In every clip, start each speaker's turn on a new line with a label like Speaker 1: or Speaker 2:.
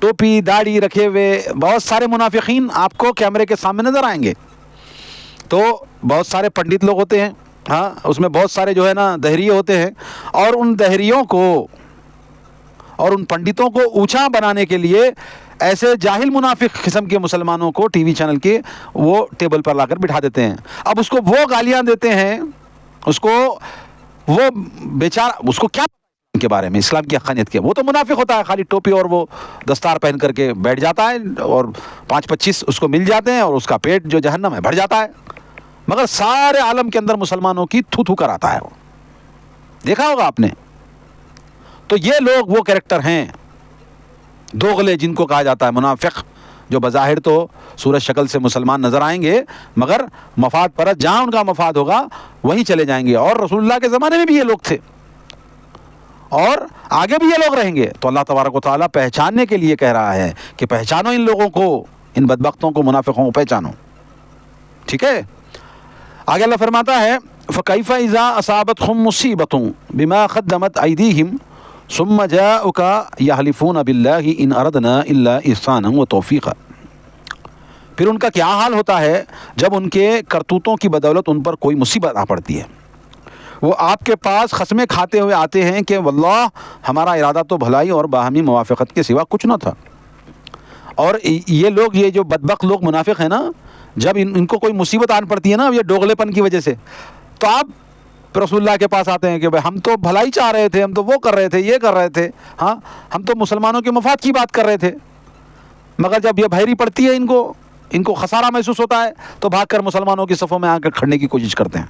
Speaker 1: ٹوپی داڑھی رکھے ہوئے بہت سارے منافقین آپ کو کیمرے کے سامنے نظر آئیں گے. تو بہت سارے پنڈت لوگ ہوتے ہیں, ہاں اس میں بہت سارے جو ہے نا دہریے ہوتے ہیں, اور ان دہریوں کو اور ان پنڈتوں کو اونچا بنانے کے لیے ایسے جاہل منافق قسم کے مسلمانوں کو ٹی وی چینل کے وہ ٹیبل پر لا کر بٹھا دیتے ہیں. اب اس کو وہ گالیاں دیتے ہیں, اس کو وہ بیچارہ, اس کو کیا کے بارے میں اسلام کی حقانیت کے, وہ تو منافق ہوتا ہے, خالی ٹوپی اور وہ دستار پہن کر کے بیٹھ جاتا ہے اور 5-25 اس کو مل جاتے ہیں اور اس کا پیٹ جو جہنم ہے بھر جاتا ہے, مگر سارے عالم کے اندر مسلمانوں کی تھو تھو کراتا ہے. وہ دیکھا ہوگا آپ نے. تو یہ لوگ وہ کریکٹر ہیں دوغلے جن کو کہا جاتا ہے منافق, جو بظاہر تو صورت شکل سے مسلمان نظر آئیں گے مگر مفاد پرست جہاں ان کا مفاد ہوگا وہیں چلے جائیں گے. اور رسول اللہ کے زمانے میں بھی یہ لوگ تھے اور آگے بھی یہ لوگ رہیں گے. تو اللہ تبارک و تعالیٰ پہچاننے کے لیے کہہ رہا ہے کہ پہچانو ان لوگوں کو, ان بدبختوں کو, منافقوں کو پہچانو. ٹھیک ہے. آگے اللہ فرماتا ہے فَكَيْفَ إِذَا أَصَابَتْهُم مُّصِيبَةٌ بِمَا قَدَّمَتْ أَيْدِيهِمْ ثُمَّ جَاءُوكَ يَحْلِفُونَ بِاللَّهِ إِنْ أَرَدْنَا إِلَّا إِحْسَانًا وَتَوْفِيقًا. پھر ان کا کیا حال ہوتا ہے جب ان کے کرتوتوں کی بدولت ان پر کوئی مصیبت آ پڑتی ہے. وہ آپ کے پاس قسمیں کھاتے ہوئے آتے ہیں کہ واللہ ہمارا ارادہ تو بھلائی اور باہمی موافقت کے سوا کچھ نہ تھا. اور یہ لوگ, یہ جو بدبخت لوگ منافق ہیں نا, جب ان کو کوئی مصیبت آن پڑتی ہے نا یہ ڈوغلے پن کی وجہ سے, تو آپ رسول اللہ کے پاس آتے ہیں کہ بھائی ہم تو بھلائی چاہ رہے تھے, ہم تو وہ کر رہے تھے, یہ کر رہے تھے, ہاں ہم تو مسلمانوں کے مفاد کی بات کر رہے تھے, مگر جب یہ بھیری پڑتی ہے ان کو خسارہ محسوس ہوتا ہے تو بھاگ کر مسلمانوں کی صفوں میں آ کر کھڑنے کی کوشش کرتے ہیں.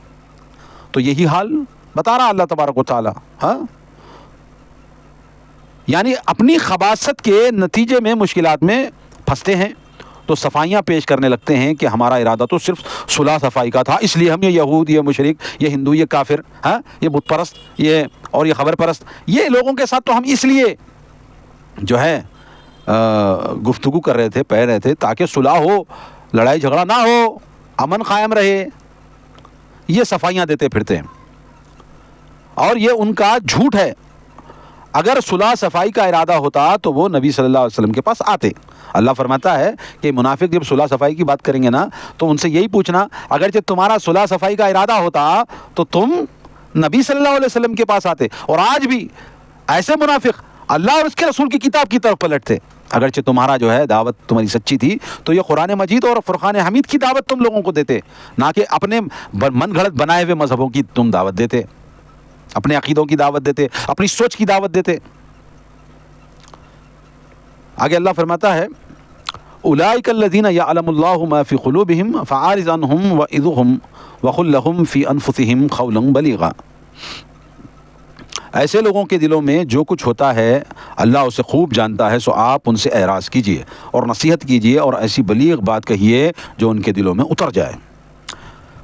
Speaker 1: تو یہی حال بتا رہا اللہ تبارک و تعالی. ہاں یعنی اپنی خباثت کے نتیجے میں مشکلات میں پھنستے ہیں تو صفائیاں پیش کرنے لگتے ہیں کہ ہمارا ارادہ تو صرف صلح صفائی کا تھا, اس لیے ہم یہ یہود, یہ مشرک, یہ ہندو, یہ کافر, ہاں یہ بت پرست, یہ اور یہ خبر پرست, یہ لوگوں کے ساتھ تو ہم اس لیے جو ہے گفتگو کر رہے تھے, پہ رہے تھے تاکہ صلح ہو, لڑائی جھگڑا نہ ہو, امن قائم رہے. یہ صفائیاں دیتے پھرتے ہیں اور یہ ان کا جھوٹ ہے. اگر صلح صفائی کا ارادہ ہوتا تو وہ نبی صلی اللہ علیہ وسلم کے پاس آتے. اللہ فرماتا ہے کہ منافق جب صلح صفائی کی بات کریں گے نا تو ان سے یہی پوچھنا, اگرچہ تمہارا صلح صفائی کا ارادہ ہوتا تو تم نبی صلی اللہ علیہ وسلم کے پاس آتے. اور آج بھی ایسے منافق اللہ اور اس کے رسول کی کتاب کی طرف پلٹتے. اگرچہ تمہارا جو ہے دعوت تمہاری سچی تھی تو یہ قرآن مجید اور فرقان حمید کی دعوت تم لوگوں کو دیتے, نہ کہ اپنے من گھڑت بنائے ہوئے مذہبوں کی تم دعوت دیتے, اپنے عقیدوں کی دعوت دیتے, اپنی سوچ کی دعوت دیتے. آگے اللہ فرماتا ہے اولئک الذین یعلم اللہ ما فی قلوبہم فاعرض عنہم وعظہم وقل لہم فی انفسہم قولا بلیغا. ایسے لوگوں کے دلوں میں جو کچھ ہوتا ہے اللہ اسے خوب جانتا ہے, سو آپ ان سے اعراض کیجئے اور نصیحت کیجئے اور ایسی بلیغ بات کہیے جو ان کے دلوں میں اتر جائے.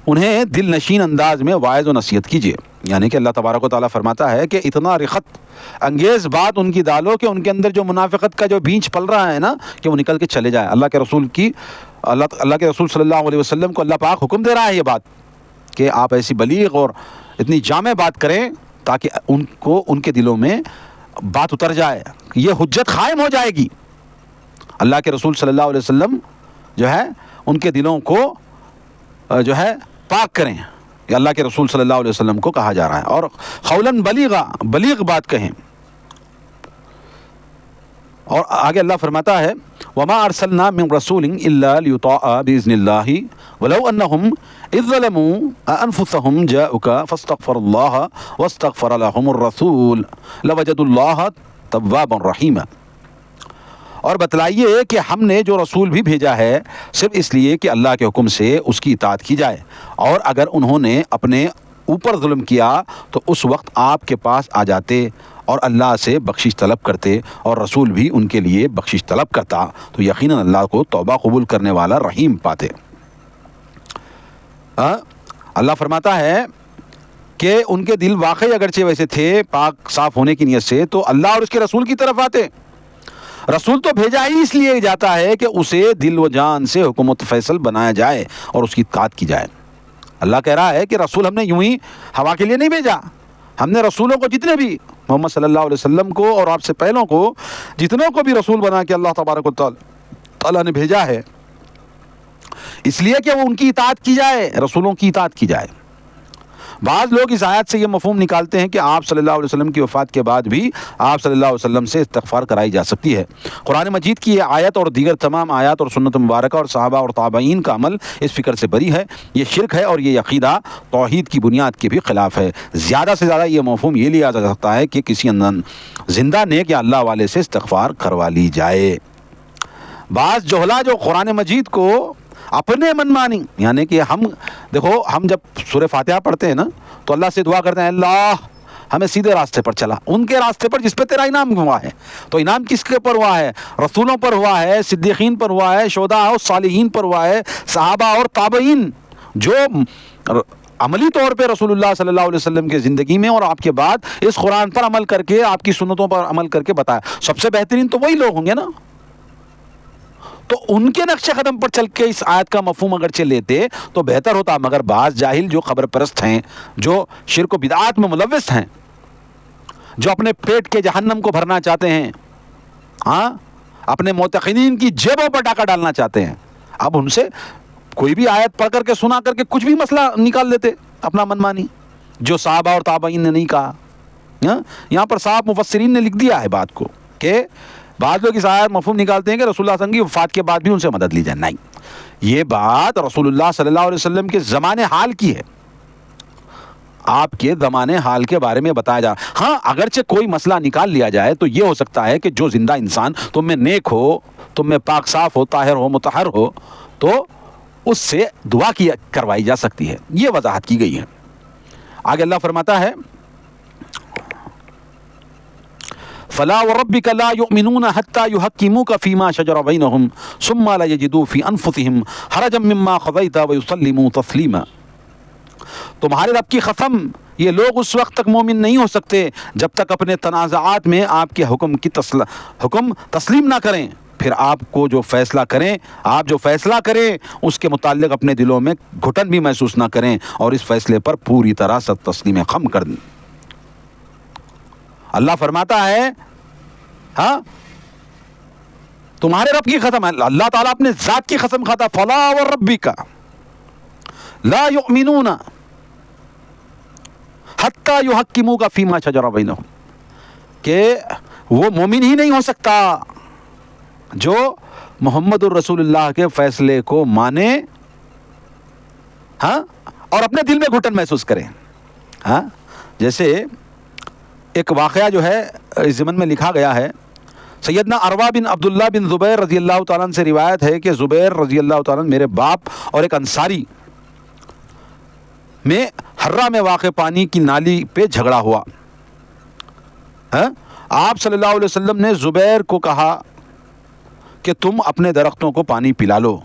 Speaker 1: انہیں دل نشین انداز میں واعظ و نصیحت کیجئے. یعنی کہ اللہ تبارک و تعالیٰ فرماتا ہے کہ اتنا رخت انگیز بات ان کی ڈالو کہ ان کے اندر جو منافقت کا جو بیج پل رہا ہے نا کہ وہ نکل کے چلے جائے. اللہ کے رسول صلی اللہ علیہ وسلم کو اللہ پاک حکم دے رہا ہے یہ بات کہ آپ ایسی بلیغ اور اتنی جامع بات کریں تاکہ ان کے دلوں میں بات اتر جائے, یہ حجت قائم ہو جائے گی. اللہ کے رسول صلی اللہ علیہ وسلم جو ہے ان کے دلوں کو جو ہے پاک کریں, یہ اللہ کے رسول صلی اللہ علیہ وسلم کو کہا جا رہا ہے. اور قولاً بلیغا, بلیغ بات کہیں. اور آگے اللہ فرماتا ہے وما ارسلنا من رسول الا ليطاع باذن الله ولو انهم اذ ظلموا انفسهم جاءوك فاستغفروا الله واستغفر لهم الرسول لوجدوا الله توابا رحيما. اور بتلائیے کہ ہم نے جو رسول بھی بھیجا ہے صرف اس لیے کہ اللہ کے حکم سے اس کی اطاعت کی جائے, اور اگر انہوں نے اپنے اوپر ظلم کیا تو اس وقت آپ کے پاس آ جاتے اور اللہ سے بخشش طلب کرتے اور رسول بھی ان کے لیے بخشش طلب کرتا تو یقیناً اللہ کو توبہ قبول کرنے والا رحیم پاتے. اللہ فرماتا ہے کہ ان کے دل واقعی اگرچہ ویسے تھے پاک صاف ہونے کی نیت سے تو اللہ اور اس کے رسول کی طرف آتے. رسول تو بھیجا ہی اس لیے جاتا ہے کہ اسے دل و جان سے حکومت فیصل بنایا جائے اور اس کی اطاعت کی جائے. اللہ کہہ رہا ہے کہ رسول ہم نے یوں ہی ہوا کے لیے نہیں بھیجا, ہم نے رسولوں کو جتنے بھی محمد صلی اللہ علیہ وسلم کو اور آپ سے پہلوں کو جتنوں کو بھی رسول بنا کے اللہ تبارک و تعالیٰ نے بھیجا ہے، اس لیے کہ وہ ان کی اطاعت کی جائے، رسولوں کی اطاعت کی جائے۔ بعض لوگ اس آیت سے یہ مفہوم نکالتے ہیں کہ آپ صلی اللہ علیہ وسلم کی وفات کے بعد بھی آپ صلی اللہ علیہ وسلم سے استغفار کرائی جا سکتی ہے۔ قرآن مجید کی یہ آیت اور دیگر تمام آیات اور سنت مبارکہ اور صحابہ اور تابعین کا عمل اس فکر سے بری ہے۔ یہ شرک ہے اور یہ عقیدہ توحید کی بنیاد کے بھی خلاف ہے۔ زیادہ سے زیادہ یہ مفہوم یہ لیا جا سکتا ہے کہ کسی زندہ نیک یا اللہ والے سے استغفار کروا لی جائے۔ بعض جہلا جو قرآن مجید کو اپنے من مانی، یعنی کہ ہم جب سورہ فاتحہ پڑھتے ہیں نا تو اللہ سے دعا کرتے ہیں اللہ ہمیں سیدھے راستے پر چلا، ان کے راستے پر جس پہ تیرا انعام ہوا ہے۔ تو انعام کس کے پر ہوا ہے؟ رسولوں پر ہوا ہے، صدیقین پر ہوا ہے، شہداء اور صالحین پر ہوا ہے، صحابہ اور تابعین، جو عملی طور پہ رسول اللہ صلی اللہ علیہ وسلم کے زندگی میں اور آپ کے بعد اس قرآن پر عمل کر کے، آپ کی سنتوں پر عمل کر کے بتایا۔ سب سے بہترین تو وہی لوگ ہوں گے نا، تو ان کے نقش قدم پر چل کے اس آیت کا مفہوم اگرچہ لیتے تو بہتر ہوتا، مگر بعض جاہل جو خبر پرست ہیں، جو شرک و بدعات میں ملوث ہیں، جو اپنے پیٹ کے جہنم کو بھرنا چاہتے ہیں، اپنے معتقدین کی جیبوں پر ڈاکہ ڈالنا چاہتے ہیں، اب ان سے کوئی بھی آیت پڑھ کر کے سنا کر کے کچھ بھی مسئلہ نکال لیتے اپنا من مانی، جو صحابہ اور تابعین نے نہیں کہا۔ یہاں پر صاحب مفسرین نے لکھ دیا ہے بات کو کہ بعض لوگ اس آیت مفہوم نکالتے ہیں کہ رسول اللہ صلی اللہ علیہ وسلم کی وفات کے بعد بھی ان سے مدد لی جائے۔ نہیں، یہ بات رسول اللہ صلی اللہ علیہ وسلم کے زمانے حال کی ہے، آپ کے زمانے حال کے بارے میں بتایا جا رہا۔ ہاں، اگرچہ کوئی مسئلہ نکال لیا جائے تو یہ ہو سکتا ہے کہ جو زندہ انسان تم میں نیک ہو، تم میں پاک صاف ہو، طاہر ہو، مطہر ہو، تو اس سے دعا کروائی جا سکتی ہے، یہ وضاحت کی گئی ہے۔ آگے اللہ فرماتا ہے فلا وربك لا يؤمنون حتى يحكموك فيما شجر بينهم ثم لا يجدوا في انفسهم حرجا مما قضيت ويسلموا تسليما۔ تمہارے رب کی قسم، یہ لوگ اس وقت تک مومن نہیں ہو سکتے جب تک اپنے تنازعات میں آپ کے حکم تسلیم نہ کریں، پھر آپ جو فیصلہ کریں اس کے متعلق اپنے دلوں میں گھٹن بھی محسوس نہ کریں اور اس فیصلے پر پوری طرح سے تسلیم خم کر دیں۔ اللہ فرماتا ہے تمہارے رب کی قسم ہے، اللہ تعالیٰ اپنے ذات کی قسم کھاتا، فلا وربک لا یؤمنون حتی یحکموک فیما شجر بینہم، کہ وہ مومن ہی نہیں ہو سکتا جو محمد الرسول اللہ کے فیصلے کو مانے اور اپنے دل میں گھٹن محسوس کریں۔ جیسے ایک واقعہ جو ہے اس ضمن میں لکھا گیا ہے، سیدنا عروہ بن عبداللہ بن زبیر رضی اللہ تعالیٰ عنہ سے روایت ہے کہ زبیر رضی اللہ تعالیٰ عنہ میرے باپ اور ایک انصاری میں حرہ میں واقع پانی کی نالی پہ جھگڑا ہوا۔ آپ صلی اللہ علیہ وسلم نے زبیر کو کہا کہ تم اپنے درختوں کو پانی پلا لو،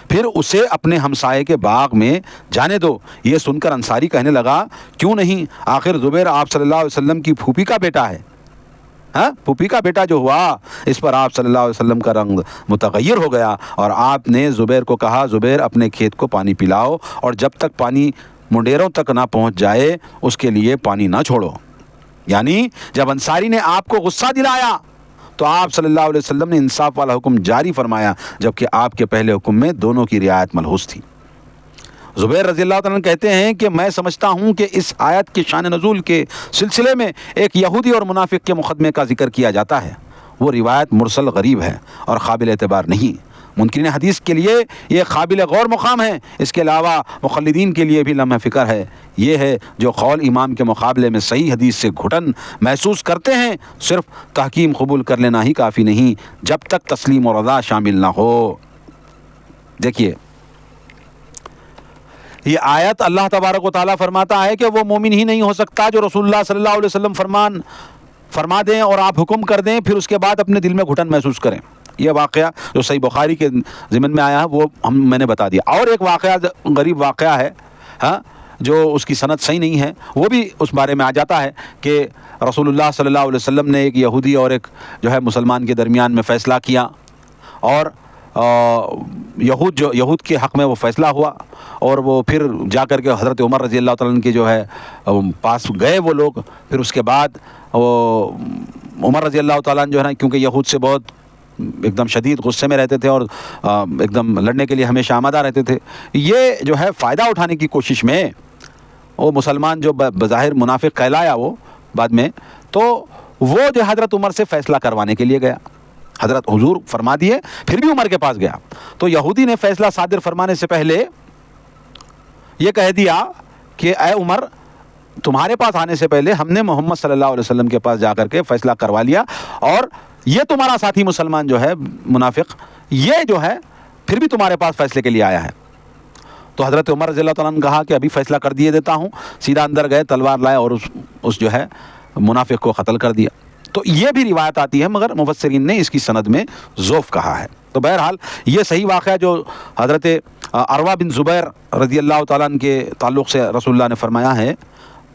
Speaker 1: پھر اسے اپنے ہمسائے کے باغ میں جانے دو۔ یہ سن کر انصاری کہنے لگا کیوں نہیں، آخر زبیر آپ صلی اللہ علیہ وسلم کی پھوپھی کا بیٹا ہے۔ پھوپھی کا بیٹا جو ہوا، اس پر آپ صلی اللہ علیہ وسلم کا رنگ متغیر ہو گیا اور آپ نے زبیر کو کہا زبیر اپنے کھیت کو پانی پلاؤ اور جب تک پانی منڈیروں تک نہ پہنچ جائے اس کے لیے پانی نہ چھوڑو۔ یعنی جب انصاری نے آپ کو غصہ دلایا تو آپ صلی اللہ علیہ وسلم نے انصاف والا حکم جاری فرمایا، جبکہ آپ کے پہلے حکم میں دونوں کی رعایت ملحوظ تھی۔ زبیر رضی اللہ تعالیٰ کہتے ہیں کہ میں سمجھتا ہوں کہ اس آیت کے شان نزول کے سلسلے میں ایک یہودی اور منافق کے مقدمے کا ذکر کیا جاتا ہے۔ وہ روایت مرسل غریب ہے اور قابل اعتبار نہیں۔ منکرین حدیث کے لیے یہ قابل غور مقام ہے، اس کے علاوہ مقلدین کے لیے بھی لمحہ فکر ہے۔ یہ ہے جو قول امام کے مقابلے میں صحیح حدیث سے گھٹن محسوس کرتے ہیں، صرف تحکیم قبول کر لینا ہی کافی نہیں جب تک تسلیم اور رضا شامل نہ ہو۔ دیکھیے یہ آیت اللہ تبارک و تعالیٰ فرماتا ہے کہ وہ مومن ہی نہیں ہو سکتا جو رسول اللہ صلی اللہ علیہ وسلم فرما دیں اور آپ حکم کر دیں پھر اس کے بعد اپنے دل میں گھٹن محسوس کریں۔ یہ واقعہ جو صحیح بخاری کے ضمن میں آیا ہے وہ میں نے بتا دیا۔ اور ایک واقعہ غریب واقعہ ہے جو اس کی سند صحیح نہیں ہے، وہ بھی اس بارے میں آ جاتا ہے کہ رسول اللہ صلی اللہ علیہ وسلم نے ایک یہودی اور ایک جو ہے مسلمان کے درمیان میں فیصلہ کیا اور یہود کے حق میں وہ فیصلہ ہوا، اور وہ پھر جا کر کے حضرت عمر رضی اللہ تعالیٰ عنہ کے جو ہے پاس گئے وہ لوگ. پھر اس کے بعد وہ عمر رضی اللہ تعالیٰ عنہ جو ہے نا، کیونکہ یہود سے بہت ایک دم شدید غصے میں رہتے تھے اور ایک دم لڑنے کے لیے ہمیشہ آمادہ رہتے تھے، یہ جو ہے فائدہ اٹھانے کی کوشش میں وہ مسلمان جو بظاہر منافق کہلایا وہ بعد میں، تو وہ جو حضرت عمر سے فیصلہ کروانے کے لیے گیا. حضرت حضور فرما دیے، پھر بھی عمر کے پاس گیا. تو یہودی نے فیصلہ صادر فرمانے سے پہلے یہ کہہ دیا کہ اے عمر، تمہارے پاس آنے سے پہلے ہم نے محمد صلی اللہ علیہ وسلم کے پاس جا کر کے فیصلہ کروا لیا، اور یہ تمہارا ساتھی مسلمان جو ہے منافق، یہ جو ہے پھر بھی تمہارے پاس فیصلے کے لیے آیا ہے. تو حضرت عمر رضی اللہ تعالیٰ نے کہا کہ ابھی فیصلہ کر دیے دیتا ہوں. سیدھا اندر گئے، تلوار لائے اور اس جو ہے منافق کو قتل کر دیا. تو یہ بھی روایت آتی ہے، مگر مفسرین نے اس کی سند میں ضعف کہا ہے. تو بہرحال یہ صحیح واقعہ جو حضرت عروہ بن زبیر رضی اللہ تعالیٰ عنہ کے تعلق سے رسول اللہ نے فرمایا ہے،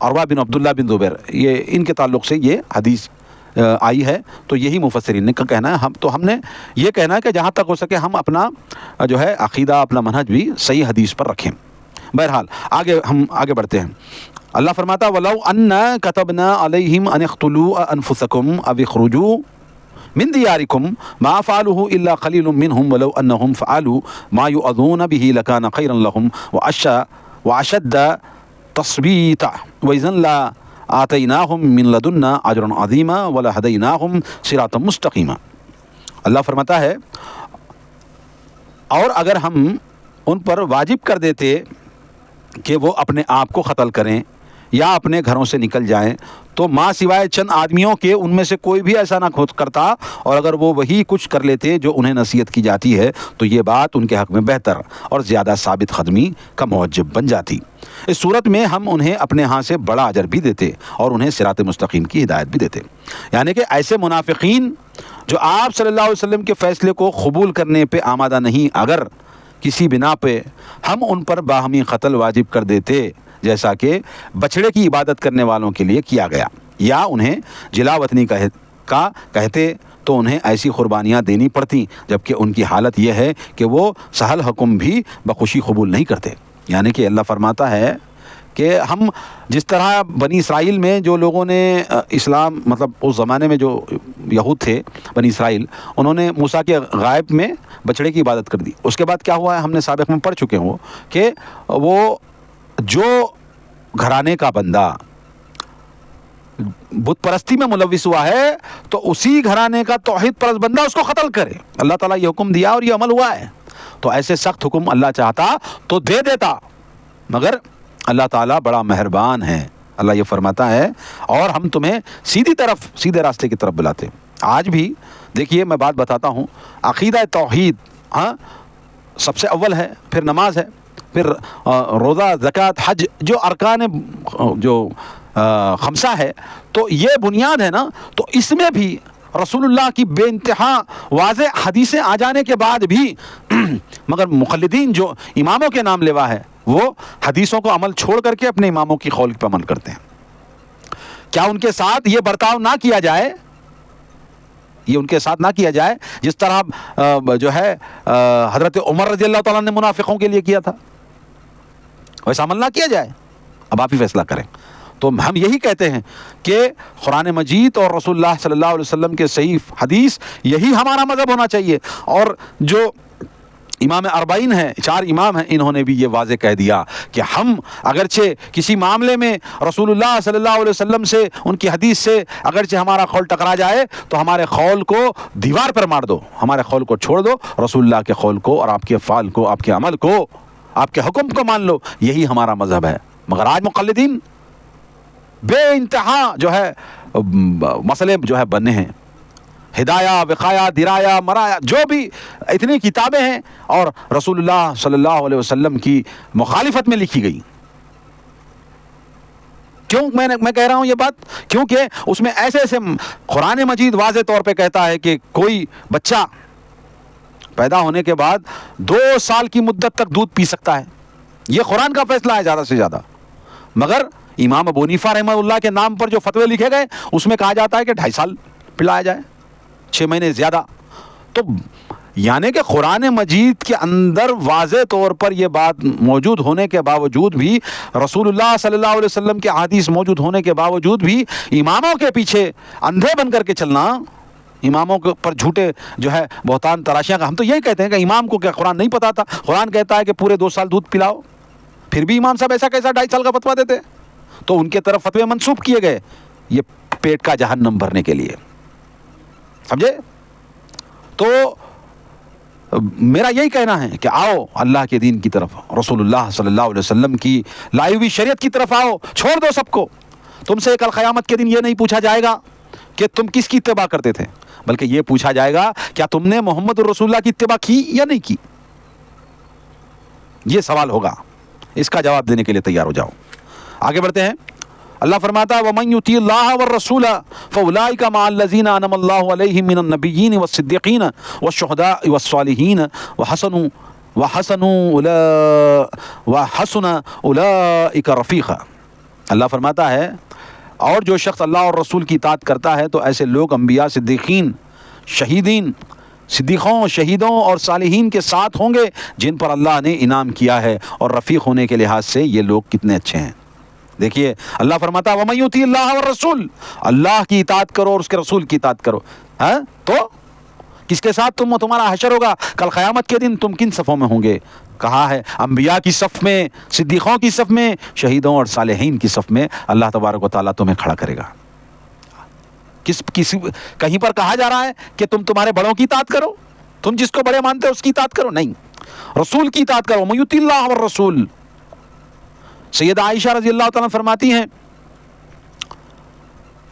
Speaker 1: عروہ بن عبداللہ بن زبیر، یہ ان کے تعلق سے یہ حدیث آئی ہے. تو یہی مفسرین نے کہنا ہے. ہم نے یہ کہنا ہے کہ جہاں تک ہو سکے ہم اپنا جو ہے عقیدہ، اپنا منہج بھی صحیح حدیث پر رکھیں. بہرحال ہم آگے بڑھتے ہیں. اللہ فرماتا وَلَوْ أَنَّا كَتَبْنَا عَلَيْهِمْ أَنِ اقْتُلُوا أَنفُسَكُمْ أَوِ اخْرُجُوا مِنْ دِيَارِكُمْ مَا فَعَلُوهُ إِلَّا قَلِيلٌ مِّنْهُمْ وَلَوْ أَنَّهُمْ فَعَلُوا مَا يُؤَذُونَ بِهِ لَكَانَ خَيْرًا لَهُمْ وَأَشَدَّ تَثْبِيتًا وَإِذًا لَّآتَيْنَاهُم مِّن لَّدُنَّا أَجْرًا عَظِيمًا وَلَهَدَيْنَاهُمْ صِرَاطًا مُسْتَقِيمًا. اللہ فرماتا ہے اور اگر ہم ان پر واجب کر دیتے کہ وہ اپنے آپ کو قتل کریں یا اپنے گھروں سے نکل جائیں، تو ماں سوائے چند آدمیوں کے ان میں سے کوئی بھی ایسا نہ خود کرتا، اور اگر وہ وہی کچھ کر لیتے جو انہیں نصیحت کی جاتی ہے تو یہ بات ان کے حق میں بہتر اور زیادہ ثابت قدمی کا موجب بن جاتی. اس صورت میں ہم انہیں اپنے ہاں سے بڑا اجر بھی دیتے اور انہیں صراط مستقیم کی ہدایت بھی دیتے. یعنی کہ ایسے منافقین جو آپ صلی اللہ علیہ وسلم کے فیصلے کو قبول کرنے پہ آمادہ نہیں، اگر کسی بنا پہ ہم ان پر باہمی قتل واجب کر دیتے، جیسا کہ بچڑے کی عبادت کرنے والوں کے لیے کیا گیا، یا انہیں جلا وطنی کا کہتے، تو انہیں ایسی قربانیاں دینی پڑتی، جبکہ ان کی حالت یہ ہے کہ وہ سہل حکم بھی بخوشی قبول نہیں کرتے. یعنی کہ اللہ فرماتا ہے کہ ہم جس طرح بنی اسرائیل میں جو لوگوں نے اسلام، مطلب اس زمانے میں جو یہود تھے بنی اسرائیل، انہوں نے موسیٰ کے غائب میں بچڑے کی عبادت کر دی. اس کے بعد کیا ہوا ہے، ہم نے سابق میں پڑھ چکے ہوں کہ وہ جو گھرانے کا بندہ بت پرستی میں ملوث ہوا ہے تو اسی گھرانے کا توحید پرست بندہ اس کو قتل کرے. اللہ تعالیٰ یہ حکم دیا اور یہ عمل ہوا ہے. تو ایسے سخت حکم اللہ چاہتا تو دے دیتا، مگر اللہ تعالیٰ بڑا مہربان ہے. اللہ یہ فرماتا ہے اور ہم تمہیں سیدھے راستے کی طرف بلاتے. آج بھی دیکھیے میں بات بتاتا ہوں، عقیدہ توحید سب سے اول ہے، پھر نماز ہے، پھر روزہ، زکوٰۃ، حج، جو ارکان جو خمسہ ہے، تو یہ بنیاد ہے نا. تو اس میں بھی رسول اللہ کی بے انتہا واضح حدیثیں آ جانے کے بعد بھی مگر مقلدین جو اماموں کے نام لیوا ہے، وہ حدیثوں کو عمل چھوڑ کر کے اپنے اماموں کی قول پر عمل کرتے ہیں. کیا ان کے ساتھ یہ برتاؤ نہ کیا جائے، یہ ان کے ساتھ نہ کیا جائے جس طرح جو ہے حضرت عمر رضی اللہ تعالیٰ نے منافقوں کے لیے کیا تھا، ویسا عمل نہ کیا جائے؟ اب آپ ہی فیصلہ کریں. تو ہم یہی کہتے ہیں کہ قرآن مجید اور رسول اللہ صلی اللہ علیہ وسلم کے صحیح حدیث، یہی ہمارا مذہب ہونا چاہیے. اور جو امام اربعین ہیں، 4 امام ہیں، انہوں نے بھی یہ واضح کہہ دیا کہ ہم اگرچہ کسی معاملے میں رسول اللہ صلی اللہ علیہ وسلم سے، ان کی حدیث سے اگرچہ ہمارا قول ٹکرا جائے تو ہمارے قول کو دیوار پر مار دو، ہمارے قول کو چھوڑ دو، رسول اللہ کے قول کو اور آپ کے افعال کو، آپ کے عمل کو، آپ کے حکم کو مان لو. یہی ہمارا مذہب ہے. مگر آج مقلدین بے انتہا جو ہے مسئلے جو ہے بنے ہیں، ہدایہ، وقایا، درایا، مرایا، جو بھی اتنی کتابیں ہیں اور رسول اللہ صلی اللہ علیہ وسلم کی مخالفت میں لکھی گئی. کیوں میں کہہ رہا ہوں یہ بات؟ کیونکہ اس میں ایسے قرآن مجید واضح طور پہ کہتا ہے کہ کوئی بچہ پیدا ہونے کے بعد 2 سال کی مدت تک دودھ پی سکتا ہے. یہ قرآن کا فیصلہ ہے زیادہ سے زیادہ. مگر امام ابو حنیفہ رحمہ اللہ کے نام پر جو فتوے لکھے گئے اس میں کہا جاتا ہے کہ 2.5 سال پلایا جائے، 6 مہینے زیادہ. تو یعنی کہ قرآن مجید کے اندر واضح طور پر یہ بات موجود ہونے کے باوجود بھی، رسول اللہ صلی اللہ علیہ وسلم کے احادیث موجود ہونے کے باوجود بھی، اماموں کے پیچھے اندھے بن کر کے چلنا، اماموں کے پر جھوٹے جو ہے بہتان تراشیاں کا. ہم تو یہی کہتے ہیں کہ امام کو کیا قرآن نہیں پتا تھا؟ قرآن کہتا ہے کہ پورے 2 سال دودھ پلاؤ، پھر بھی امام صاحب ایسا کیسا 2.5 سال کا فتویٰ دیتے؟ تو ان کے طرف فتوے منسوب کیے گئے یہ پیٹ کا جہنم بھرنے کے لیے. سمجھے؟ تو میرا یہی کہنا ہے کہ آؤ اللہ کے دین کی طرف، رسول اللہ صلی اللہ علیہ وسلم کی لائی ہوئی شریعت کی طرف آؤ. چھوڑ دو سب کو. تم سے کل قیامت کے دن یہ نہیں پوچھا جائے گا کہ تم کس کی اتباع کرتے تھے، بلکہ یہ پوچھا جائے گا کیا تم نے محمد الرسول اللہ کی اتباع کی یا نہیں کی. یہ سوال ہوگا، اس کا جواب دینے کے لیے تیار ہو جاؤ. آگے بڑھتے ہیں. اللہ فرماتا ہے وَمَن يُطِعِ اللَّهَ وَالرَّسُولَ فَأُولَٰئِكَ مَعَ الَّذِينَ أَنْعَمَ اللَّهُ عَلَيْهِم مِّنَ النَّبِيِّينَ وَالصِّدِّيقِينَ وَالشُّهَدَاءِ وَالصَّالِحِينَ وَحَسُنَ أُولَٰئِكَ رَفِيقًا. اللہ فرماتا ہے اور جو شخص اللہ اور رسول کی اطاعت کرتا ہے تو ایسے لوگ انبیاء، صدیقین، شہیدین، صدیقوں، شہیدوں اور صالحین کے ساتھ ہوں گے جن پر اللہ نے انعام کیا ہے. اور رفیق ہونے کے لحاظ سے یہ لوگ کتنے اچھے ہیں. دیکھیے اللہ فرماتا ہے وَمَن يُطِعِ اللَّهَ وَالرَّسُولَ، اللہ کی اطاعت کرو اور اس کے رسول کی اطاعت کرو. تو کس کے ساتھ تمہارا حشر ہوگا کل قیامت کے دن؟ تم کن صفوں میں ہوں گے؟ کہا ہے انبیاء کی صف میں، صدیقوں کی صف میں، شہیدوں اور صالحین کی صف میں اللہ تبارک و تعالیٰ تمہیں کھڑا کرے گا. کہیں پر کہا جا رہا ہے کہ تمہارے بڑوں کی اطاعت کرو، تم جس کو بڑے مانتے ہو اس کی اطاعت کرو؟ نہیں، رسول کی اطاعت کرو. وَمَن يُطِعِ اللَّهَ وَالرَّسُولَ. سیدہ عائشہ رضی اللہ تعالیٰ فرماتی ہیں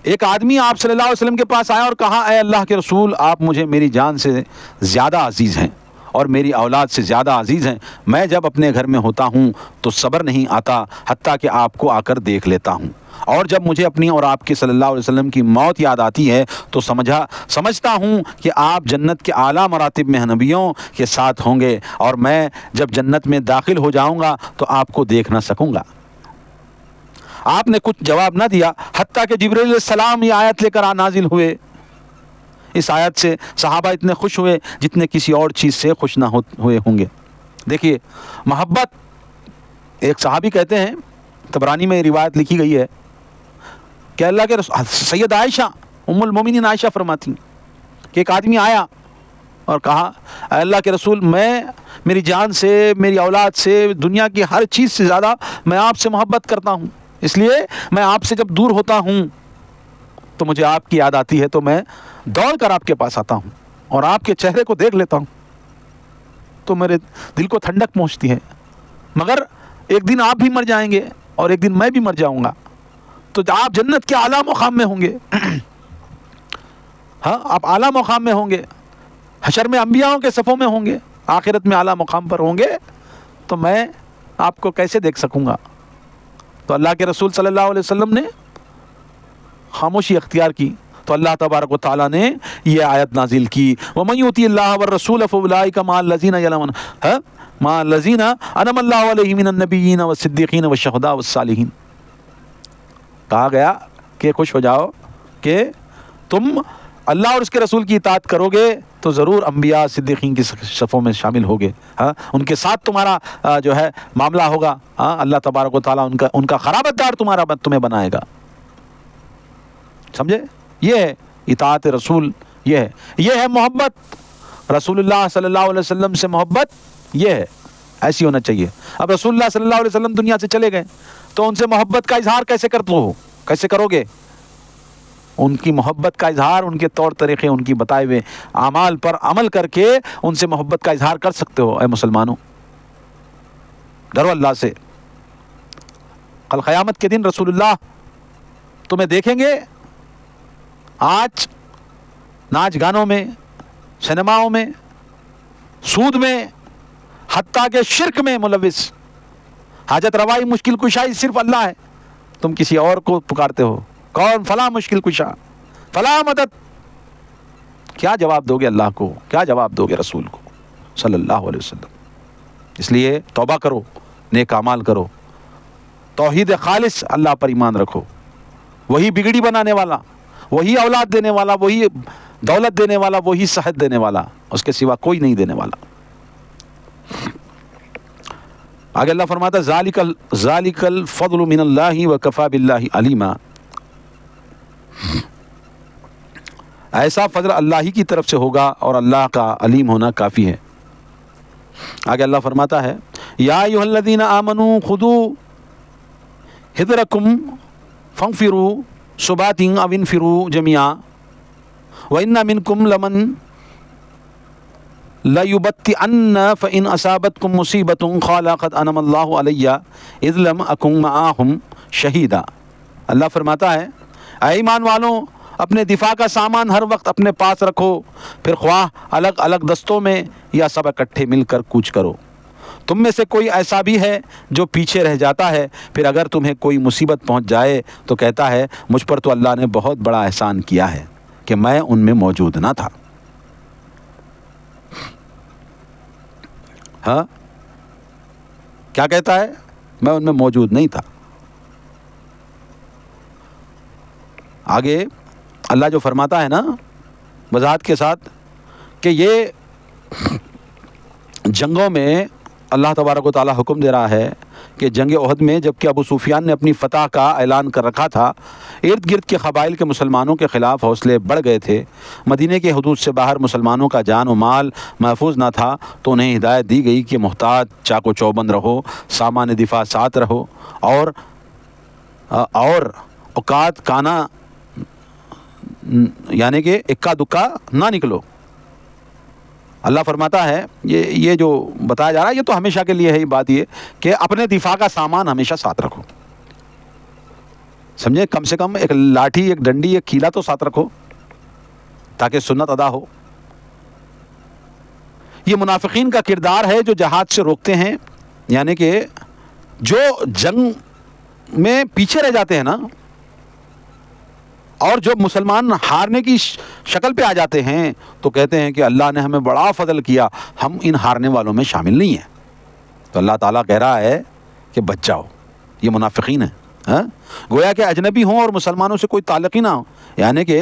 Speaker 1: ایک آدمی آپ صلی اللہ علیہ وسلم کے پاس آیا اور کہا اے اللہ کے رسول، آپ مجھے میری جان سے زیادہ عزیز ہیں اور میری اولاد سے زیادہ عزیز ہیں. میں جب اپنے گھر میں ہوتا ہوں تو صبر نہیں آتا حتیٰ کہ آپ کو آ کر دیکھ لیتا ہوں، اور جب مجھے اپنی اور آپ کے صلی اللہ علیہ وسلم کی موت یاد آتی ہے تو سمجھتا ہوں کہ آپ جنت کے اعلیٰ مراتب میں نبیوں کے ساتھ ہوں گے، اور میں جب جنت میں داخل ہو جاؤں گا تو آپ کو دیکھ نہ سکوں گا. آپ نے کچھ جواب نہ دیا حتیٰ کہ جبرائیل علیہ السلام یہ آیت لے کر نازل ہوئے. اس آیت سے صحابہ اتنے خوش ہوئے جتنے کسی اور چیز سے خوش نہ ہوئے ہوں گے. دیکھیے محبت، ایک صحابی کہتے ہیں، طبرانی میں روایت لکھی گئی ہے کہ اللہ کے رسول، سید عائشہ ام المومنین عائشہ فرماتی کہ ایک آدمی آیا اور کہا اے اللہ کے رسول، میں میری جان سے، میری اولاد سے، دنیا کی ہر چیز سے زیادہ میں آپ سے محبت کرتا ہوں، اس لیے میں آپ سے جب دور ہوتا ہوں تو مجھے آپ کی یاد آتی ہے تو میں دوڑ کر آپ کے پاس آتا ہوں اور آپ کے چہرے کو دیکھ لیتا ہوں تو میرے دل کو ٹھنڈک پہنچتی ہے. مگر ایک دن آپ بھی مر جائیں گے اور ایک دن میں بھی مر جاؤں گا، تو آپ جنت کے اعلیٰ مقام میں ہوں گے. ہاں، آپ اعلیٰ مقام میں ہوں گے، حشر میں انبیاءوں کے صفوں میں ہوں گے، آخرت میں اعلیٰ مقام پر ہوں گے، تو میں آپ کو کیسے دیکھ سکوں گا؟ تو اللہ کے رسول صلی اللہ علیہ وسلم نے خاموشی اختیار کی تو اللہ تبارک و تعالیٰ نے یہ آیت نازل کی وَمَن يُطِعِ اللَّهَ وَالرَّسُولَ فَأُولَٰئِكَ مَعَ الَّذِينَ أَنْعَمَ اللَّهُ عَلَيْهِم مِّنَ النَّبِيِّينَ وَالصِّدِّيقِينَ وَالشُّهَدَاءِ وَالصَّالِحِينَ. کہا گیا کہ خوش ہو جاؤ کہ تم اللہ اور اس کے رسول کی اطاعت کرو گے تو ضرور انبیاء، صدیقین کی صفوں میں شامل ہوگے. ان کے ساتھ تمہارا جو ہے معاملہ ہوگا. اللہ تبارک و تعالیٰ ان کا خرابت دار تمہیں بنائے گا. سمجھے؟ یہ ہے اطاعت رسول، یہ ہے محبت رسول اللہ صلی اللہ علیہ وسلم سے. محبت یہ ہے، ایسی ہونا چاہیے. اب رسول اللہ صلی اللہ علیہ وسلم دنیا سے چلے گئے تو ان سے محبت کا اظہار کیسے کرو گے؟ ان کی محبت کا اظہار ان کے طور طریقے، ان کی بتائے ہوئے اعمال پر عمل کر کے ان سے محبت کا اظہار کر سکتے ہو. اے مسلمانوں، ڈرو اللہ سے. کل قیامت کے دن رسول اللہ تمہیں دیکھیں گے آج ناچ گانوں میں، سنیماؤں میں، سود میں، حتیٰ کہ شرک میں ملوث. حاجت روائی، مشکل کشائی صرف اللہ ہے، تم کسی اور کو پکارتے ہو. کون؟ فلاں مشکل کشا، فلاں مدد. کیا جواب دو گے اللہ کو؟ کیا جواب دو گے رسول کو صلی اللہ علیہ وسلم؟ اس لیے توبہ کرو، نیک اعمال کرو، توحید خالص اللہ پر ایمان رکھو. وہی بگڑی بنانے والا، وہی اولاد دینے والا، وہی دولت دینے والا وہی صحت دینے والا، اس کے سوا کوئی نہیں دینے والا۔ آگے اللہ فرماتا ہے ذالک الفضل من اللہ وکفی باللہ علیما، ایسا فضل اللہ ہی کی طرف سے ہوگا اور اللہ کا علیم ہونا کافی ہے۔ آگے اللہ فرماتا ہے یا ایھا الذین آمنوا خذوا حذرکم فانفروا ثبات او انفروا جميعا وان منکم لمن لَيُبَطِّئَنَّ فَإِنْ أَصَابَتْكُمْ مُصِيبَةٌ قَالَ قَدْ أَنْعَمَ اللَّهُ عَلَيَّ إِذْ لَمْ أَكُنْ مَعَهُمْ شَهِيدًا۔ اللہ فرماتا ہے اے ایمان والوں، اپنے دفاع کا سامان ہر وقت اپنے پاس رکھو، پھر خواہ الگ الگ دستوں میں یا سب اکٹھے مل کر کوچ کرو۔ تم میں سے کوئی ایسا بھی ہے جو پیچھے رہ جاتا ہے، پھر اگر تمہیں کوئی مصیبت پہنچ جائے تو کہتا ہے مجھ پر تو اللہ نے بہت بڑا احسان کیا ہے کہ میں ان میں موجود نہ تھا۔ ہاں کیا کہتا ہے؟ میں ان میں موجود نہیں تھا۔ آگے اللہ جو فرماتا ہے نا وضاحت کے ساتھ کہ یہ جنگوں میں اللہ تبارک و تعالیٰ حکم دے رہا ہے کہ جنگ احد میں جب کہ ابو سفیان نے اپنی فتح کا اعلان کر رکھا تھا، ارد گرد کے قبائل کے مسلمانوں کے خلاف حوصلے بڑھ گئے تھے، مدینے کے حدود سے باہر مسلمانوں کا جان و مال محفوظ نہ تھا، تو انہیں ہدایت دی گئی کہ محتاط چاق و چوبند رہو، سامان دفاع ساتھ رہو، اور اوقات کانا یعنی کہ اکا دکا نہ نکلو۔ اللہ فرماتا ہے یہ جو بتایا جا رہا ہے یہ تو ہمیشہ کے لیے ہے، بات یہ کہ اپنے دفاع کا سامان ہمیشہ ساتھ رکھو، سمجھے؟ کم سے کم ایک لاٹھی، ایک ڈنڈی، ایک کھیلا تو ساتھ رکھو تاکہ سنت ادا ہو۔ یہ منافقین کا کردار ہے جو جہاد سے روکتے ہیں، یعنی کہ جو جنگ میں پیچھے رہ جاتے ہیں نا، اور جو مسلمان ہارنے کی شکل پہ آ جاتے ہیں تو کہتے ہیں کہ اللہ نے ہمیں بڑا فضل کیا، ہم ان ہارنے والوں میں شامل نہیں ہیں۔ تو اللہ تعالیٰ کہہ رہا ہے کہ بچ جاؤ، یہ منافقین ہیں، گویا کہ اجنبی ہوں اور مسلمانوں سے کوئی تعلق ہی نہ ہو، یعنی کہ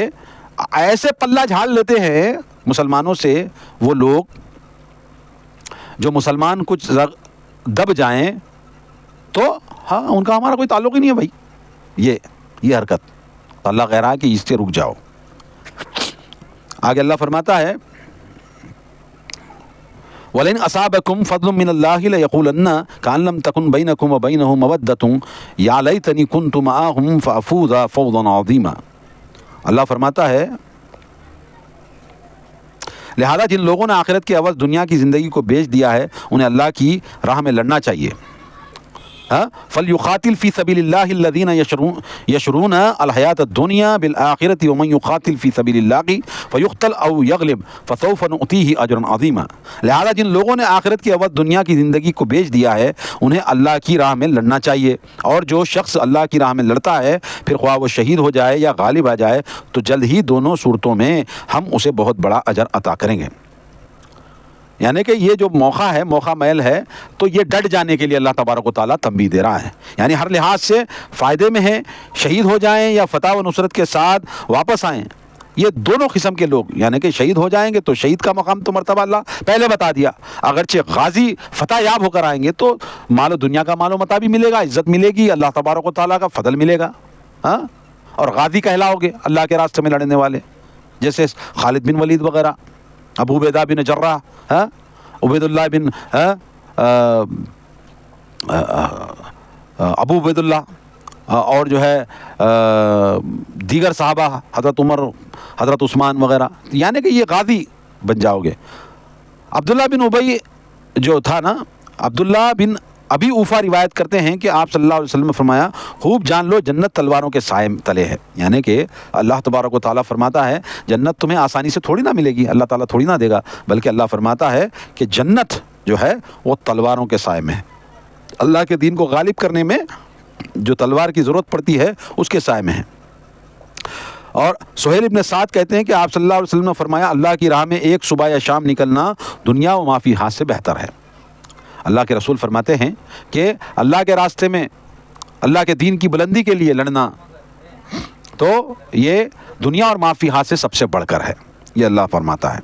Speaker 1: ایسے پلہ جھاڑ لیتے ہیں مسلمانوں سے وہ لوگ، جو مسلمان کچھ دب جائیں تو ہاں ان کا ہمارا کوئی تعلق ہی نہیں ہے بھائی، یہ حرکت۔ تو اللہ کہہ رہا ہے کہ اس سے رک جاؤ۔ آگے اللہ فرماتا ہے وَلَئِنْ أَصَابَكُمْ فَضْلٌ مِّنَ اللَّهِ لَيَقُولَنَّ كَأَن لَّمْ تَكُن بَيْنَكُمْ وَبَيْنَهُ مَوَدَّةٌ يَا لَيْتَنِي كُنتُ مَعَهُمْ فَأَفُوزَ فَوْزًا عَظِيمًا۔ اللہ فرماتا ہے لہذا جن لوگوں نے آخرت کے عوض دنیا کی زندگی کو بیچ دیا ہے انہیں اللہ کی راہ میں لڑنا چاہیے۔ فَلْيُقَاتِلْ فِي سَبِيلِ اللَّهِ الَّذِينَ يَشْرُونَ الْحَيَاةَ الدُّنْيَا بِالْآخِرَةِ وَمَنْ يُقَاتِلْ فِي سَبِيلِ اللَّهِ فَيُقْتَلْ أَوْ يَغْلِبْ فَسَوْفَ نُؤْتِيهِ أَجْرًا عَظِيمًا۔ لہذا جن لوگوں نے آخرت کے عوض دنیا کی زندگی کو بیچ دیا ہے انہیں اللہ کی راہ میں لڑنا چاہیے، اور جو شخص اللہ کی راہ میں لڑتا ہے پھر خواہ وہ شہید ہو جائے یا غالب آ جائے تو جلد ہی دونوں صورتوں میں ہم اسے بہت بڑا اجر عطا کریں گے۔ یعنی کہ یہ جو موقع میل ہے تو یہ ڈٹ جانے کے لیے اللہ تبارک و تعالیٰ تنبیہ دے رہا ہے، یعنی ہر لحاظ سے فائدے میں ہیں، شہید ہو جائیں یا فتح و نصرت کے ساتھ واپس آئیں، یہ دونوں قسم کے لوگ، یعنی کہ شہید ہو جائیں گے تو شہید کا مقام تو مرتبہ اللہ پہلے بتا دیا، اگرچہ غازی فتح یاب ہو کر آئیں گے تو مال و دنیا کا مال و متاع بھی ملے گا، عزت ملے گی، اللہ تبارک و تعالیٰ کا فضل ملے گا، ہاں، اور غازی کہلاؤ گے اللہ کے راستے میں لڑنے والے، جیسے خالد بن ولید وغیرہ، ابو عبیدہ بن جراح، عبید اللہ بن ابو عبید اللہ، اور جو ہے دیگر صحابہ حضرت عمر، حضرت عثمان وغیرہ، یعنی کہ یہ غازی بن جاؤ گے۔ عبداللہ بن ابی جو تھا نا، عبداللہ بن ابی اوفا روایت کرتے ہیں کہ آپ صلی اللہ علیہ وسلم نے فرمایا خوب جان لو جنت تلواروں کے سائے تلے ہے، یعنی کہ اللہ تبارک و تعالیٰ فرماتا ہے جنت تمہیں آسانی سے تھوڑی نہ ملے گی، اللہ تعالیٰ تھوڑی نہ دے گا، بلکہ اللہ فرماتا ہے کہ جنت جو ہے وہ تلواروں کے سائے میں ہے، اللہ کے دین کو غالب کرنے میں جو تلوار کی ضرورت پڑتی ہے اس کے سائے میں ہے۔ اور سہیل ابن سعد کہتے ہیں کہ آپ صلی اللہ علیہ وسلم نے فرمایا اللہ کی راہ میں ایک صبح یا شام نکلنا دنیا و ما فیہا سے بہتر ہے۔ اللہ کے رسول فرماتے ہیں کہ اللہ کے راستے میں اللہ کے دین کی بلندی کے لیے لڑنا تو یہ دنیا اور ما فیہا سے سب سے بڑھ کر ہے۔ یہ اللہ فرماتا ہے۔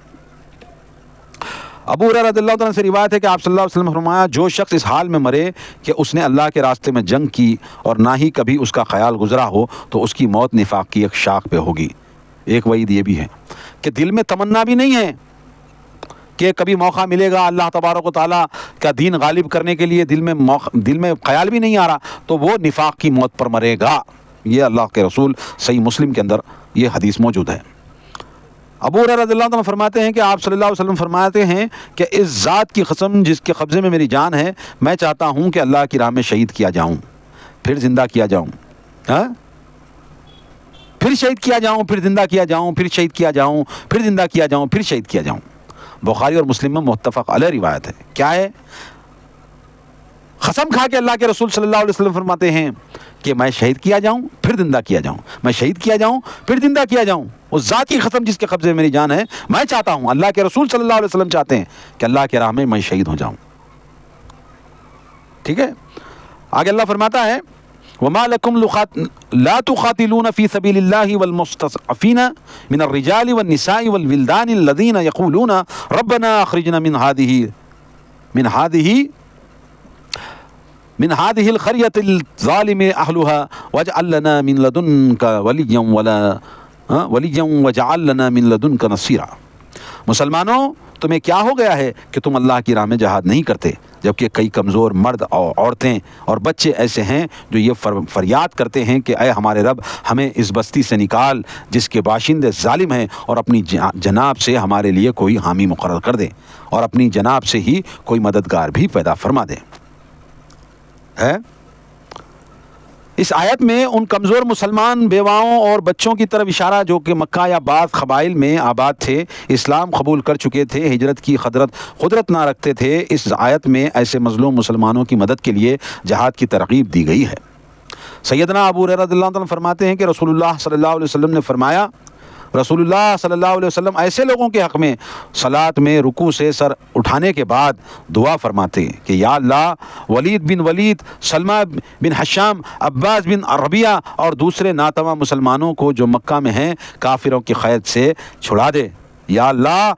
Speaker 1: ابو ہریرہ رضی اللہ عنہ سے روایت ہے کہ آپ صلی اللہ علیہ وسلم نے فرمایا جو شخص اس حال میں مرے کہ اس نے اللہ کے راستے میں جنگ کی اور نہ ہی کبھی اس کا خیال گزرا ہو تو اس کی موت نفاق کی ایک شاخ پہ ہوگی۔ ایک وعید یہ بھی ہے کہ دل میں تمنا بھی نہیں ہے کہ کبھی موقع ملے گا اللہ تبارک و تعالیٰ کا دین غالب کرنے کے لیے، دل میں خیال بھی نہیں آ رہا، تو وہ نفاق کی موت پر مرے گا۔ یہ اللہ کے رسول صحیح مسلم کے اندر یہ حدیث موجود ہے۔ ابو ہریرہ رضی اللہ عنہ فرماتے ہیں کہ آپ صلی اللہ علیہ وسلم فرماتے ہیں کہ اس ذات کی قسم جس کے قبضے میں میری جان ہے، میں چاہتا ہوں کہ اللہ کی راہ میں شہید کیا جاؤں، پھر زندہ کیا جاؤں، پھر شہید کیا جاؤں، پھر زندہ کیا جاؤں، پھر شہید کیا جاؤں، پھر زندہ کیا جاؤں، پھر شہید کیا جاؤں۔ بخاری اور مسلم میں متفق علیہ روایت ہے۔ کیا ہے؟ قسم کھا کے اللہ کے رسول صلی اللہ علیہ وسلم فرماتے ہیں کہ میں شہید کیا جاؤں پھر زندہ کیا جاؤں، میں شہید کیا جاؤں پھر زندہ کیا جاؤں، اس ذات کی قسم جس کے قبضے میں میری جان ہے، میں چاہتا ہوں، اللہ کے رسول صلی اللہ علیہ وسلم چاہتے ہیں کہ اللہ کے راہ میں شہید ہو جاؤں۔ ٹھیک ہے، آگے اللہ فرماتا ہے وَمَا لَكُمْ لَا تُقَاتِلُونَ فِي سَبِيلِ اللَّهِ وَالْمُسْتَضْعَفِينَ مِنَ الرِّجَالِ وَالنِّسَاءِ وَالْوِلْدَانِ الَّذِينَ يَقُولُونَ رَبَّنَا أَخْرِجْنَا مِنْ هذه القرية الظالم أهلها واجعل لنا من لدنك وليا واجعل لنا من لدنك نصيرا۔ مسلمانوں تمہیں کیا ہو گیا ہے کہ تم اللہ کی راہ میں جہاد نہیں کرتے، جبکہ کئی کمزور مرد اور عورتیں اور بچے ایسے ہیں جو یہ فریاد کرتے ہیں کہ اے ہمارے رب ہمیں اس بستی سے نکال جس کے باشندے ظالم ہیں، اور اپنی جناب سے ہمارے لیے کوئی حامی مقرر کر دے، اور اپنی جناب سے ہی کوئی مددگار بھی پیدا فرما دے۔ ہے اس آیت میں ان کمزور مسلمان بیواؤں اور بچوں کی طرف اشارہ جو کہ مکہ یا بعض قبائل میں آباد تھے، اسلام قبول کر چکے تھے، ہجرت کی قدرت نہ رکھتے تھے۔ اس آیت میں ایسے مظلوم مسلمانوں کی مدد کے لیے جہاد کی ترغیب دی گئی ہے۔ سیدنا ابو ہریرہ رضی اللہ عنہ فرماتے ہیں کہ رسول اللہ صلی اللہ علیہ وسلم نے فرمایا، رسول اللہ صلی اللہ علیہ وسلم ایسے لوگوں کے حق میں صلاۃ میں رکوع سے سر اٹھانے کے بعد دعا فرماتے کہ یا اللہ ولید بن ولید، سلمہ بن ہشام، عباس بن ربیعہ اور دوسرے ناتواں مسلمانوں کو جو مکہ میں ہیں کافروں کی قید سے چھڑا دے۔ یا اللہ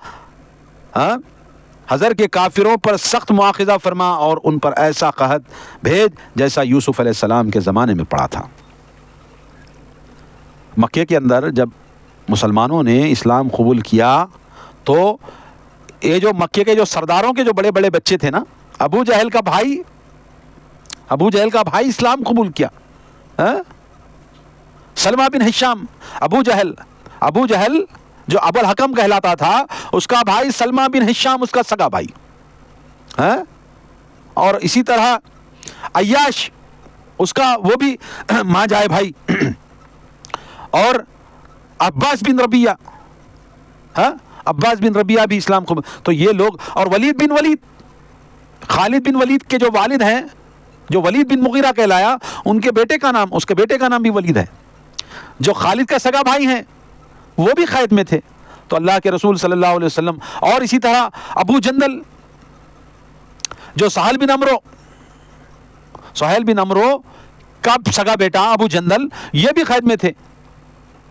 Speaker 1: حضر کے کافروں پر سخت مواخذہ فرما اور ان پر ایسا قحط بھیج جیسا یوسف علیہ السلام کے زمانے میں پڑا تھا۔ مکے کے اندر جب مسلمانوں نے اسلام قبول کیا تو یہ جو مکے کے جو سرداروں کے جو بڑے بڑے بچے تھے نا، ابو جہل کا بھائی اسلام قبول کیا، سلمہ بن ہشام، ابو جہل جو ابو الحکم کہلاتا تھا، اس کا بھائی سلمہ بن ہشام اس کا سگا بھائی، اور اسی طرح عیاش اس کا وہ بھی ماں جائے بھائی، اور عباس بن ربیعہ بھی اسلام قبول۔ تو یہ لوگ، اور خالد بن ولید کے جو والد ہیں، جو ولید بن مغیرہ کہلایا، اس کے بیٹے کا نام بھی ولید ہے۔ جو خالد کا سگا بھائی ہیں وہ بھی قید میں تھے۔ تو اللہ کے رسول صلی اللہ علیہ وسلم، اور اسی طرح ابو جندل جو سہیل بن عمرو کا سگا بیٹا ابو جندل، یہ بھی قید میں تھے۔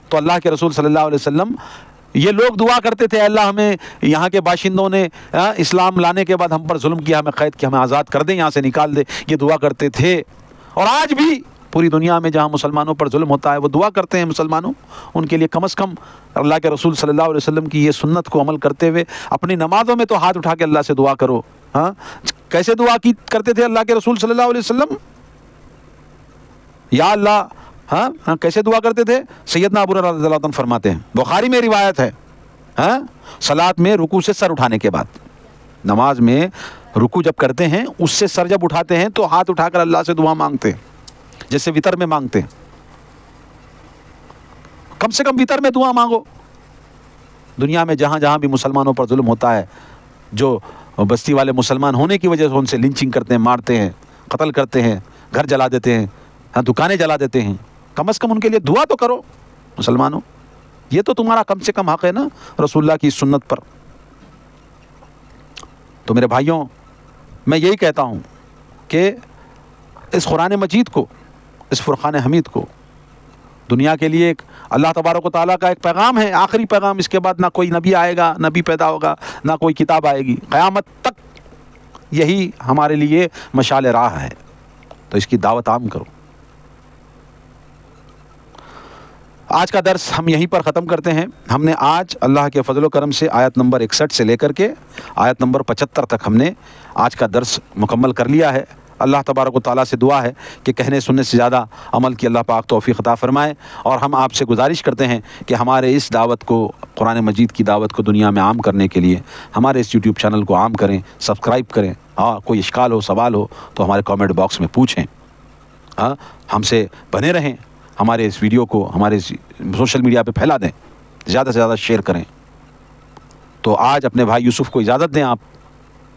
Speaker 1: تو اللہ کے رسول صلی اللہ علیہ وسلم یہ لوگ دعا کرتے تھے اللہ ہمیں یہاں کے باشندوں نے اسلام لانے کے بعد ہم پر ظلم کیا، ہمیں قید کیا، ہمیں آزاد کر دیں، یہاں سے نکال دے، یہ دعا کرتے تھے۔ اور آج بھی پوری دنیا میں جہاں مسلمانوں پر ظلم ہوتا ہے وہ دعا کرتے ہیں مسلمانوں، ان کے لیے کم از کم اللہ کے رسول صلی اللہ علیہ وسلم کی یہ سنت کو عمل کرتے ہوئے اپنی نمازوں میں تو ہاتھ اٹھا کے اللہ سے دعا کرو۔ کیسے دعا کرتے تھے اللہ کے رسول صلی اللہ علیہ وسلم؟ یا اللہ کیسے دعا کرتے تھے؟ سیدنا ابو ہریرہ رضی اللہ عنہ فرماتے ہیں، بخاری میں روایت ہے، صلاۃ میں رکوع سے سر اٹھانے کے بعد، نماز میں رکوع جب کرتے ہیں اس سے سر جب اٹھاتے ہیں تو ہاتھ اٹھا کر اللہ سے دعا مانگتے ہیں، جیسے وتر میں مانگتے ہیں۔ کم سے کم وتر میں دعا مانگو۔ دنیا میں جہاں جہاں بھی مسلمانوں پر ظلم ہوتا ہے، جو بستی والے مسلمان ہونے کی وجہ سے ان سے لنچنگ کرتے ہیں، مارتے ہیں، قتل کرتے ہیں، گھر جلا دیتے ہیں، دکانیں جلا دیتے ہیں، کم از کم ان کے لیے دعا تو کرو مسلمانوں۔ یہ تو تمہارا کم سے کم حق ہے نا رسول اللہ کی سنت پر۔ تو میرے بھائیوں، میں یہی کہتا ہوں کہ اس قرآن مجید کو، اس فرقان حمید کو دنیا کے لیے ایک اللہ تبارک و تعالیٰ کا ایک پیغام ہے، آخری پیغام. اس کے بعد نہ کوئی نبی آئے گا، نبی پیدا ہوگا، نہ کوئی کتاب آئے گی. قیامت تک یہی ہمارے لیے مشعل راہ ہے. تو اس کی دعوت عام کرو. آج کا درس ہم یہیں پر ختم کرتے ہیں. ہم نے آج اللہ کے فضل و کرم سے آیت نمبر 61 سے لے کر کے آیت نمبر 75 تک ہم نے آج کا درس مکمل کر لیا ہے. اللہ تبارک و تعالیٰ سے دعا ہے کہ کہنے سننے سے زیادہ عمل کی اللہ پاک توفیق عطا فرمائے. اور ہم آپ سے گزارش کرتے ہیں کہ ہمارے اس دعوت کو، قرآن مجید کی دعوت کو دنیا میں عام کرنے کے لیے ہمارے اس یوٹیوب چینل کو عام کریں، سبسکرائب کریں. کوئی اشکال ہو، سوال ہو تو ہمارے کامنٹ باکس میں پوچھیں. ہم سے بنے رہیں. ہمارے اس ویڈیو کو ہمارے سوشل میڈیا پہ پھیلا دیں، زیادہ سے زیادہ شیئر کریں. تو آج اپنے بھائی یوسف کو اجازت دیں. آپ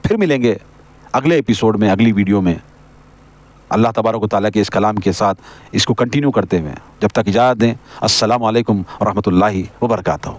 Speaker 1: پھر ملیں گے اگلے ایپیسوڈ میں، اگلی ویڈیو میں، اللہ تبارک و تعالیٰ کے اس کلام کے ساتھ اس کو کنٹینیو کرتے ہوئے. جب تک اجازت دیں. السلام علیکم ورحمۃ اللہ وبرکاتہ.